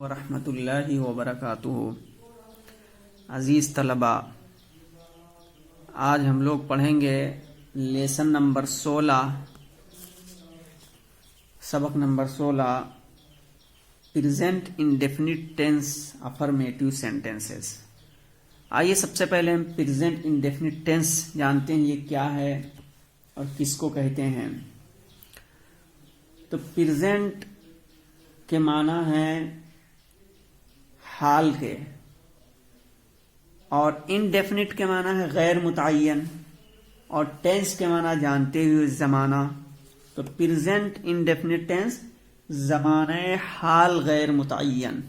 वरहमतुल्लाहि वबरकातुहू। अज़ीज़ तलबा, आज हम लोग पढ़ेंगे लेसन नंबर 16, सबक number 16, present indefinite tense affirmative sentences. आइए सबसे पहले हम प्रेजेंट इंडेफिनिट टेंस जानते हैं, ये क्या है और किसको कहते हैं। तो प्रेजेंट के माना है हाल के, और इनडेफिनिट के माना है गैर मुतय्यन, और टेंस के माना जानते हुए जमाना। तो प्रेजेंट इंडेफिनिट टेंस ज़माने हाल गैर मुतय्यन,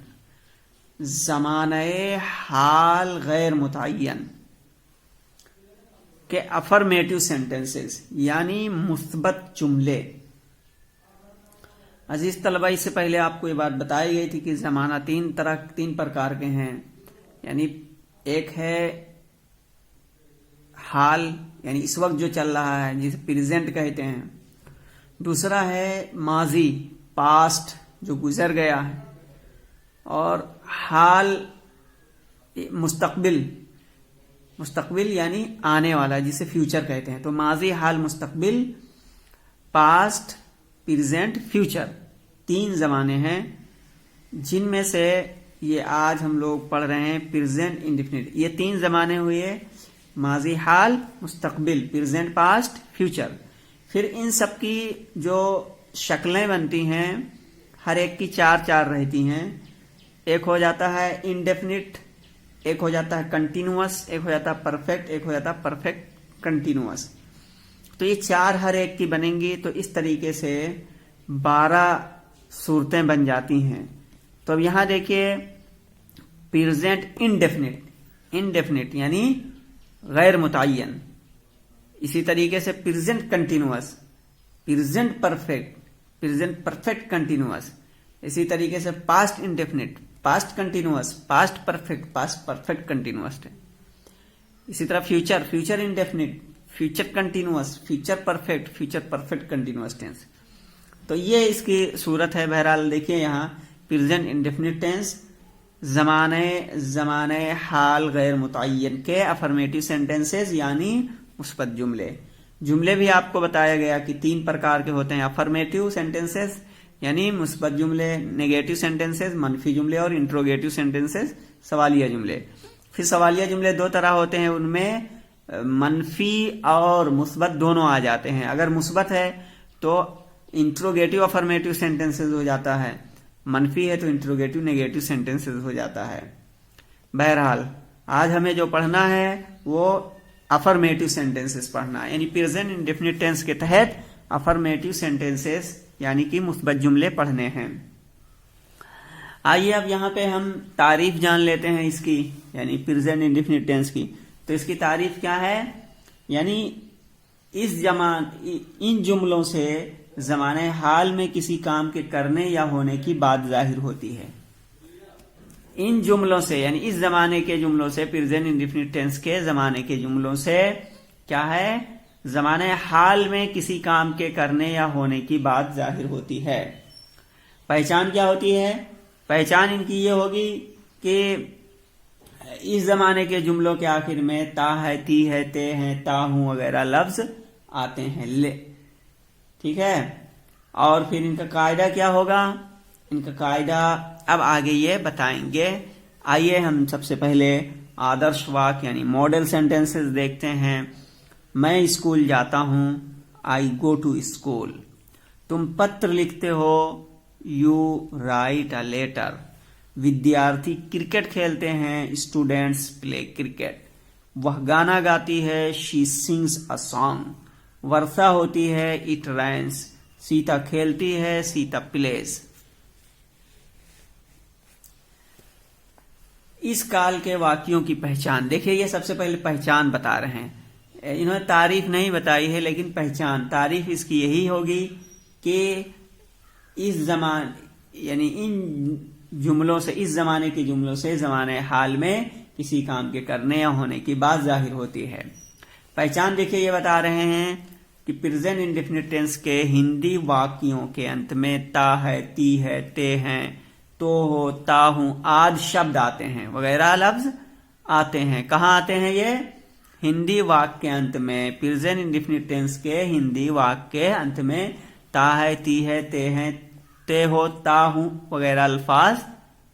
ज़माने हाल गैर मुतय्यन के अफर्मेटिव सेंटेंसेस यानी मुस्बत जुमले। अजीज तलबा, इससे पहले आपको ये बात बताई गई थी कि जमाना तीन प्रकार के हैं। यानी एक है हाल, यानी इस वक्त जो चल रहा है, जिसे प्रेजेंट कहते हैं। दूसरा है माजी, पास्ट, जो गुजर गया है। और हाल मुस्तकबिल, मुस्तकबिल यानी आने वाला, जिसे फ्यूचर कहते हैं। तो माजी, हाल, मुस्तकबिल, पास्ट, प्रेजेंट, फ्यूचर, तीन जमाने हैं, जिनमें से ये आज हम लोग पढ़ रहे हैं प्रेजेंट इंडेफिनिट। ये तीन जमाने हुए, माजी, हाल, मुस्तकबिल, प्रेजेंट, पास्ट, फ्यूचर। फिर इन सब की जो शक्लें बनती हैं, हर एक की चार रहती हैं। एक हो जाता है इंडेफिनिट, एक हो जाता है कंटिन्यूअस, एक हो जाता है परफेक्ट, एक हो जाता है परफेक्ट कंटिन्यूअस। तो ये चार हर एक की बनेंगी। तो इस तरीके से 12 सूरतें बन जाती हैं। तो अब यहां देखिए, प्रेजेंट इंडेफिनिट, इंडेफिनिट यानी गैर मुतय्यन। इसी तरीके से present continuous, present perfect, present perfect continuous. इसी तरीके से past indefinite, past continuous, past perfect, past perfect continuous. इसी तरह future, future indefinite, future continuous, future perfect, future perfect continuous tense. तो ये इसकी सूरत है। बहरहाल देखिए यहाँ प्रेजेंट इंडेफिनिट टेंस ज़माने हाल गैर मुतय्यन के अफर्मेटिव सेंटेंसेस यानी मुस्बत जुमले। जुमले भी आपको बताया गया कि 3 प्रकार के होते हैं। अफर्मेटिव सेंटेंसेस यानी मुस्बत जुमले, नेगेटिव सेंटेंसेस मनफी जुमले, और इंट्रोगेटिव सेंटेंसेस सवालिया जुमले। फिर सवालिया जुमले 2 तरह होते हैं, उनमें मनफी और मुस्बत दोनों आ जाते हैं। अगर मुस्बत है तो इंट्रोगेटिव अफर्मेटिव सेंटेंसेस हो जाता है, मनफी है तो इंट्रोगेटिव नेगेटिव सेंटेंसेस हो जाता है। बहरहाल आज हमें जो पढ़ना है वो अफर्मेटिव सेंटेंसेस पढ़ना है, यानी प्रेजेंट इंडेफिनिट टेंस के तहत अफर्मेटिव सेंटेंसेस यानी कि मुस्बत जुमले पढ़ने हैं। आइए अब यहाँ पे हम तारीफ जान लेते हैं इसकी, यानी प्रेजेंट इंडेफिनिट टेंस की। तो इसकी तारीफ क्या है? यानी इन जुमलों से ज़माने हाल में किसी काम के करने या होने की बात जाहिर होती है। इन जुमलों से यानी इस जमाने के जुमलों से, प्रेजेंट इंडेफिनिट टेंस के जमाने के जुमलों से क्या है? ज़माने हाल में किसी काम के करने या होने की बात जाहिर होती है। पहचान क्या होती है? पहचान इनकी ये होगी कि इस जमाने के जुमलों के आखिर में ता है, ती है, ते हैं, ता हूं वगैरह लफ्ज आते हैं, ले, ठीक है। और फिर इनका कायदा क्या होगा? इनका कायदा अब आगे ये बताएंगे। आइए हम सबसे पहले आदर्श वाक्य यानी मॉडल सेंटेंसेस देखते हैं। मैं स्कूल जाता हूं, आई गो टू स्कूल। तुम पत्र लिखते हो, यू राइट अ लेटर। विद्यार्थी क्रिकेट खेलते हैं, स्टूडेंट्स प्ले क्रिकेट। वह गाना गाती है, शी सिंग्स अ सॉन्ग। वर्षा होती है, इट रेन्स। सीता खेलती है, सीता प्लेज। इस काल के वाक्यों की पहचान देखिए। ये सबसे पहले पहचान बता रहे हैं। इन्होंने तारीफ नहीं बताई है, लेकिन पहचान, तारीफ इसकी यही होगी कि इस जमाने यानी इन जुमलों से, इस जमाने के जुमलों से जमाने हाल में किसी काम के करने या होने की बात जाहिर होती है। पहचान देखिए, ये बता रहे हैं कि प्रेजेंट इंडेफिनिट टेंस के हिंदी वाक्यों के अंत में ता है, ती है, ते हैं, तो हो, ता हूं आदि शब्द आते हैं, वगैरह लफ्ज आते हैं। कहाँ आते हैं ये? हिंदी वाक्य के अंत में, प्रेजेंट इंडेफिनिट टेंस के हिंदी वाक्य के अंत में ता है, ती है, ते हैं, ते हो, ता हूं वगैरह अल्फाज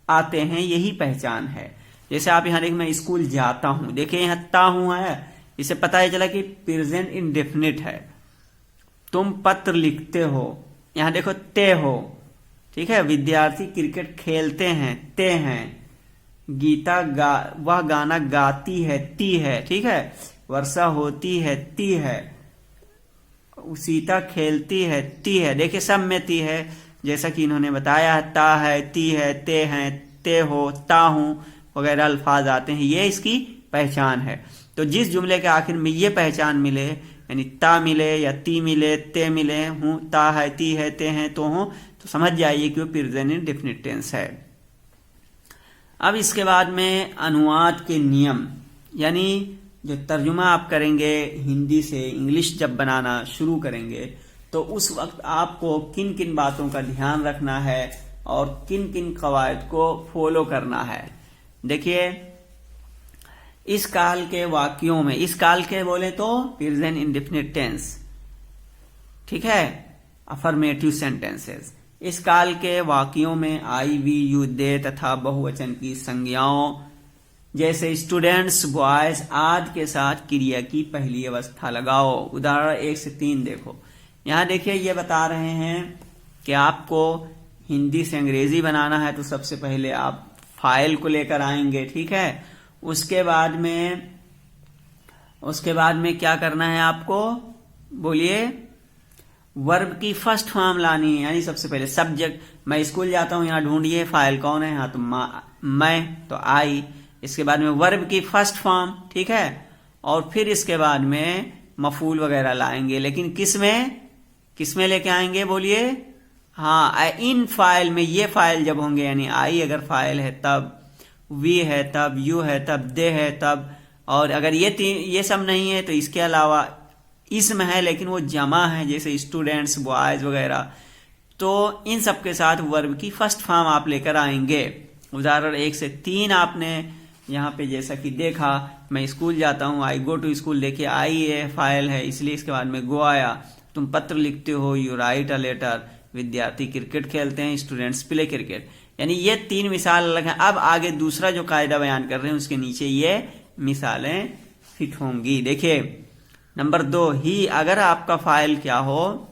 आते हैं। यही पहचान है। जैसे आप यहां देखिए, मैं स्कूल जाता हूं, देखिए यहां ता हूं है, इससे पता ही चला कि प्रेजेंट इंडेफिनिट है। तुम पत्र लिखते हो, यहां देखो ते हो, ठीक है। विद्यार्थी क्रिकेट खेलते हैं, ते हैं। गीता वह गाना गाती है, ती है, ठीक है। वर्षा होती है, ती है। सीता खेलती है, ती है। देखिए सब में ती है, जैसा कि इन्होंने बताया, ता है, ती है, ते हैं, ते हो, ता हूं वगैरह अल्फाज आते हैं। ये इसकी पहचान है। तो जिस जुमले के आखिर में ये पहचान मिले, यानी ता मिले या ती मिले, ते मिले, हूं, ता है, ती है, ते हैं, तो हूं, तो समझ जाइए कि वो प्रेजेंट इंडेफिनिट टेंस है। अब इसके बाद में अनुवाद के नियम, यानी जो तर्जुमा आप करेंगे हिंदी से इंग्लिश जब बनाना शुरू करेंगे, तो उस वक्त आपको किन किन बातों का ध्यान रखना है और किन किन कवायद को फॉलो करना है। देखिए, इस काल के वाक्यों में, इस काल के बोले तो प्रेजेंट इंडेफिनिट टेंस, ठीक है, अफर्मेटिव सेंटेंसेस। इस काल के वाक्यों में आई, वी, यू, दे तथा बहुवचन की संज्ञाओं जैसे स्टूडेंट्स, बॉयज आदि के साथ क्रिया की पहली अवस्था लगाओ। उदाहरण 1 से 3 देखो। यहां देखिए, ये बता रहे हैं कि आपको हिंदी से अंग्रेजी बनाना है, तो सबसे पहले आप फाइल को लेकर आएंगे, ठीक है। उसके बाद में क्या करना है आपको, बोलिए। वर्ब की फर्स्ट फॉर्म लानी है, यानी सबसे पहले सब्जेक्ट। मैं स्कूल जाता हूं, यहां ढूंढिए फाइल कौन है, हाँ तो मैं, तो आई। इसके बाद में वर्ब की फर्स्ट फॉर्म, ठीक है। और फिर इसके बाद में मफूल वगैरह लाएंगे, लेकिन किस में लेके आएंगे, बोलिए। हाँ, इन फाइल में, ये फाइल जब होंगे, यानी आई अगर फाइल है तब, वी है तब, यू है तब, दे है तब, और अगर ये सब नहीं है तो इसके अलावा इसम है लेकिन वो जमा है, जैसे स्टूडेंट्स, बॉयज वगैरह, तो इन सब के साथ वर्ब की फर्स्ट फॉर्म आप लेकर आएंगे। उदाहरण 1 से 3 आपने यहाँ पे जैसा कि देखा, मैं स्कूल जाता हूँ, आई गो टू स्कूल। देखिए आई है, फाइल है, इसलिए इसके बाद में गो आया। तुम पत्र लिखते हो, यू राइट अ लेटर। विद्यार्थी क्रिकेट खेलते हैं, स्टूडेंट्स प्ले क्रिकेट। यानी ये 3 मिसाल अलग हैं। अब आगे दूसरा जो कायदा बयान कर रहे हैं उसके नीचे ये मिसालें फिट होंगी। देखिए, नंबर 2, ही अगर आपका फाइल क्या हो,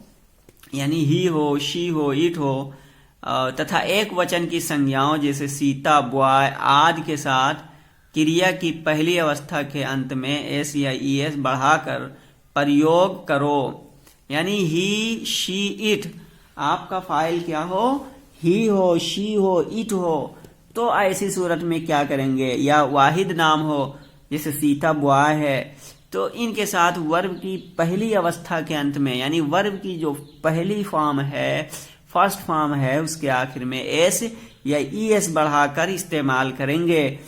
यानी ही हो, शी हो, इट हो, तथा एक वचन की संज्ञाओं जैसे सीता, बॉय आदि के साथ क्रिया की पहली अवस्था के अंत में एस या ईएस बढ़ाकर प्रयोग करो। यानी ही, शी, इट, आपका फाइल क्या हो, ही हो, शी हो, इट हो, तो ऐसी सूरत में क्या करेंगे, या वाहिद नाम हो जैसे सीता, बॉय है, तो इनके साथ वर्ब की पहली अवस्था के अंत में, यानी वर्ब की जो पहली फॉर्म है, फर्स्ट फॉर्म है, उसके आखिर में एस या ईएस बढ़ाकर इस्तेमाल करेंगे।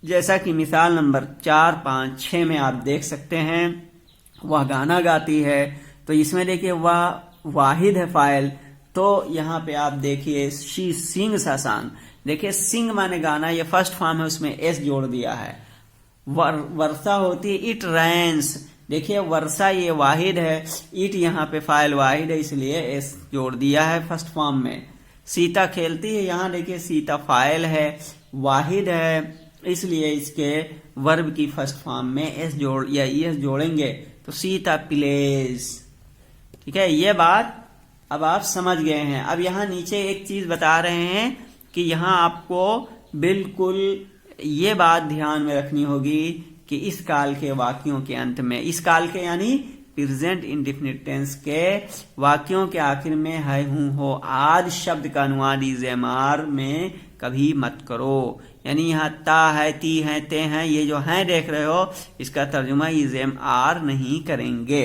जैसा कि मिसाल नंबर 4, 5, 6 में आप देख सकते हैं। वह गाना गाती है, तो इसमें देखिए वह वाहिद है फाइल, तो यहाँ पे आप देखिए शी सिंग्स अ सॉन्ग। देखिए सिंग माने गाना, ये फर्स्ट फॉर्म है, उसमें एस जोड़ दिया है। वर्षा होती है, इट रेन्स। देखिए वर्षा ये वाहिद है, इट यहाँ पे फाइल वाहिद है, इसलिए एस जोड़ दिया है फर्स्ट फॉर्म में। सीता खेलती है, यहाँ देखिए सीता फाइल है, वाहिद है, इसलिए इसके वर्ब की फर्स्ट फॉर्म में एस जोड़ या ईएस जोड़ेंगे, तो सीता प्लेज। ठीक है, ये बात अब आप समझ गए हैं। अब यहाँ नीचे एक चीज बता रहे हैं कि यहाँ आपको बिल्कुल ये बात ध्यान में रखनी होगी कि इस काल के वाक्यों के अंत में, इस काल के यानी प्रेजेंट इंडेफिनिट टेंस के वाक्यों के आखिर में है, हूं, हो आदि शब्द का अनुवाद इज़ेमार में कभी मत करो। यानी यहाँ ता है, ती है, ते हैं, ये जो हैं देख रहे हो, इसका तर्जुमा इज़ेमार नहीं करेंगे।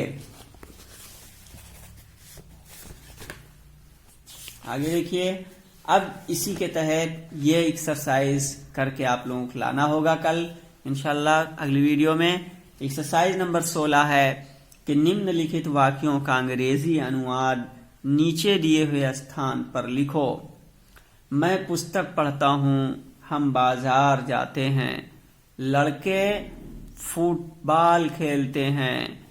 आगे देखिए, अब इसी के तहत ये एक्सरसाइज करके आप लोगों को लाना होगा कल इंशाल्लाह अगली वीडियो में। एक्सरसाइज नंबर 16 है कि निम्नलिखित वाक्यों का अंग्रेजी अनुवाद नीचे दिए हुए स्थान पर लिखो। मैं पुस्तक पढ़ता हूँ, हम बाजार जाते हैं, लड़के फुटबॉल खेलते हैं,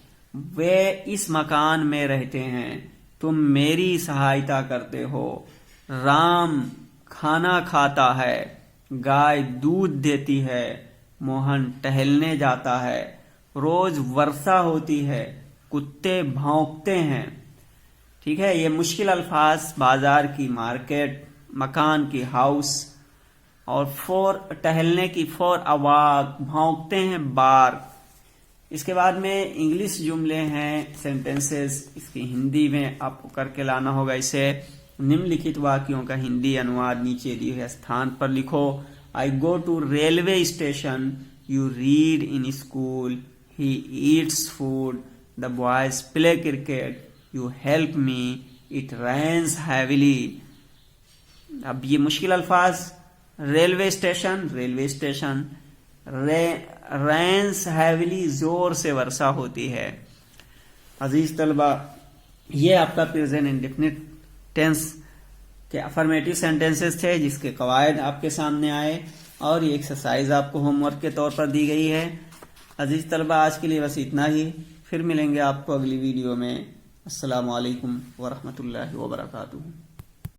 वे इस मकान में रहते हैं, तुम मेरी सहायता करते हो, राम खाना खाता है, गाय दूध देती है, मोहन टहलने जाता है, रोज वर्षा होती है, कुत्ते भौंकते हैं। ठीक है, ये मुश्किल अल्फाज बाजार की मार्केट, मकान की हाउस, और फॉर टहलने की फॉर अवाक, भौंकते हैं बार। इसके बाद में इंग्लिश जुमले हैं, सेंटेंसेस, इसकी हिंदी में आपको करके लाना होगा। इसे निम्नलिखित वाक्यों का हिंदी अनुवाद नीचे दिए हुए स्थान पर लिखो। I go to railway station, you read in school, he eats food, the boys play cricket, you help me, it rains heavily. अब ये मुश्किल अल्फाज, railway station, railway station, rains heavily, जोर से वर्षा होती है। अजीज तलबा, ये आपका प्रेजेंट इंडेफिनिट टेंस के अफर्मेटिव सेंटेंसेस थे जिसके कवायद आपके सामने आए, और ये एक्सरसाइज आपको होमवर्क के तौर पर दी गई है। अजीज तलबा, आज के लिए बस इतना ही, फिर मिलेंगे आपको अगली वीडियो में। अस्सलामु अलैकुम वरहमतुल्लाहि वबरकातुहू।